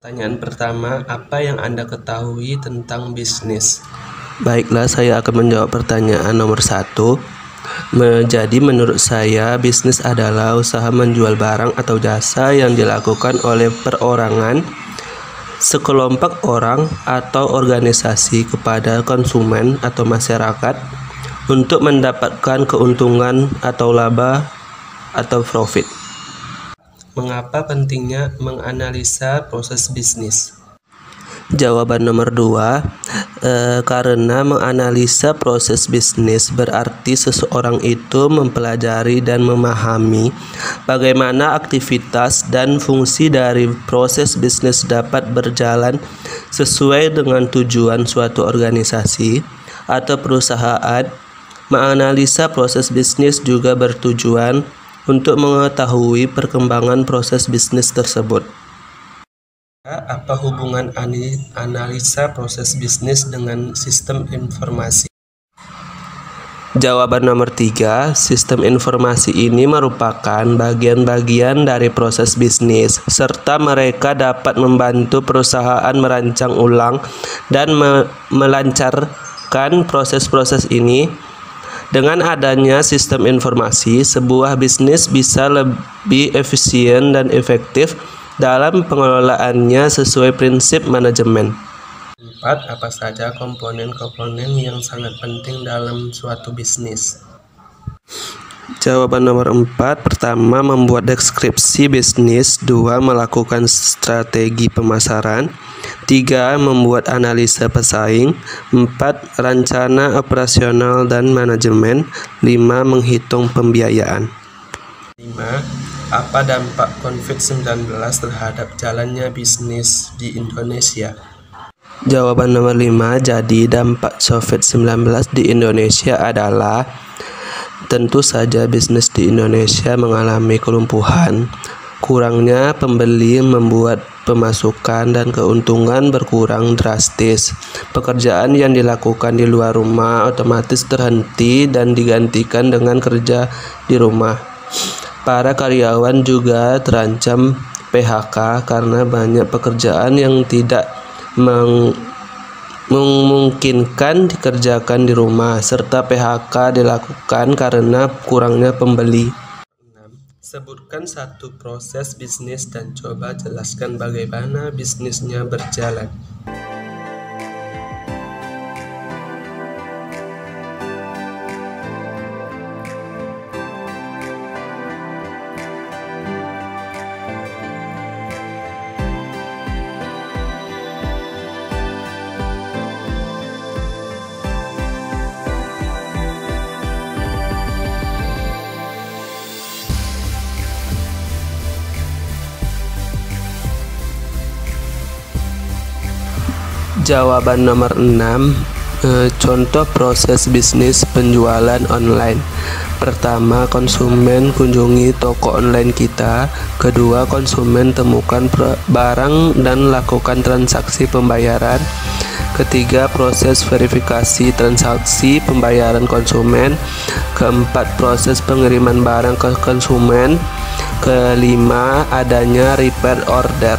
Pertanyaan pertama, apa yang Anda ketahui tentang bisnis? Baiklah, saya akan menjawab pertanyaan nomor 1. Jadi menurut saya, bisnis adalah usaha menjual barang atau jasa yang dilakukan oleh perorangan, sekelompok orang atau organisasi kepada konsumen atau masyarakat untuk mendapatkan keuntungan atau laba atau profit. Mengapa pentingnya menganalisa proses bisnis? Jawaban nomor 2, karena menganalisa proses bisnis berarti seseorang itu mempelajari dan memahami bagaimana aktivitas dan fungsi dari proses bisnis dapat berjalan sesuai dengan tujuan suatu organisasi atau perusahaan. Menganalisa proses bisnis juga bertujuan untuk mengetahui perkembangan proses bisnis tersebut. Apa hubungan analisa proses bisnis dengan sistem informasi? Jawaban nomor 3, sistem informasi ini merupakan bagian-bagian dari proses bisnis, serta mereka dapat membantu perusahaan merancang ulang dan melancarkan proses-proses ini. Dengan adanya sistem informasi, sebuah bisnis bisa lebih efisien dan efektif dalam pengelolaannya sesuai prinsip manajemen. 4. Apa saja komponen-komponen yang sangat penting dalam suatu bisnis? Jawaban nomor 4, pertama, membuat deskripsi bisnis. 2. Melakukan strategi pemasaran. 3. Membuat analisa pesaing. 4. Rencana operasional dan manajemen. 5. Menghitung pembiayaan. 5. Apa dampak COVID-19 terhadap jalannya bisnis di Indonesia? Jawaban nomor 5, jadi dampak COVID-19 di Indonesia adalah tentu saja bisnis di Indonesia mengalami kelumpuhan. Kurangnya pembeli membuat pemasukan dan keuntungan berkurang drastis. Pekerjaan yang dilakukan di luar rumah otomatis terhenti dan digantikan dengan kerja di rumah. Para karyawan juga terancam PHK karena banyak pekerjaan yang tidak memungkinkan dikerjakan di rumah, serta PHK dilakukan karena kurangnya pembeli. 6. Sebutkan satu proses bisnis dan coba jelaskan bagaimana bisnisnya berjalan. Jawaban nomor 6, contoh proses bisnis penjualan online. Pertama, konsumen kunjungi toko online kita. Kedua, konsumen temukan barang dan lakukan transaksi pembayaran. Ketiga, proses verifikasi transaksi pembayaran konsumen. Keempat, proses pengiriman barang ke konsumen. Kelima, adanya repair order.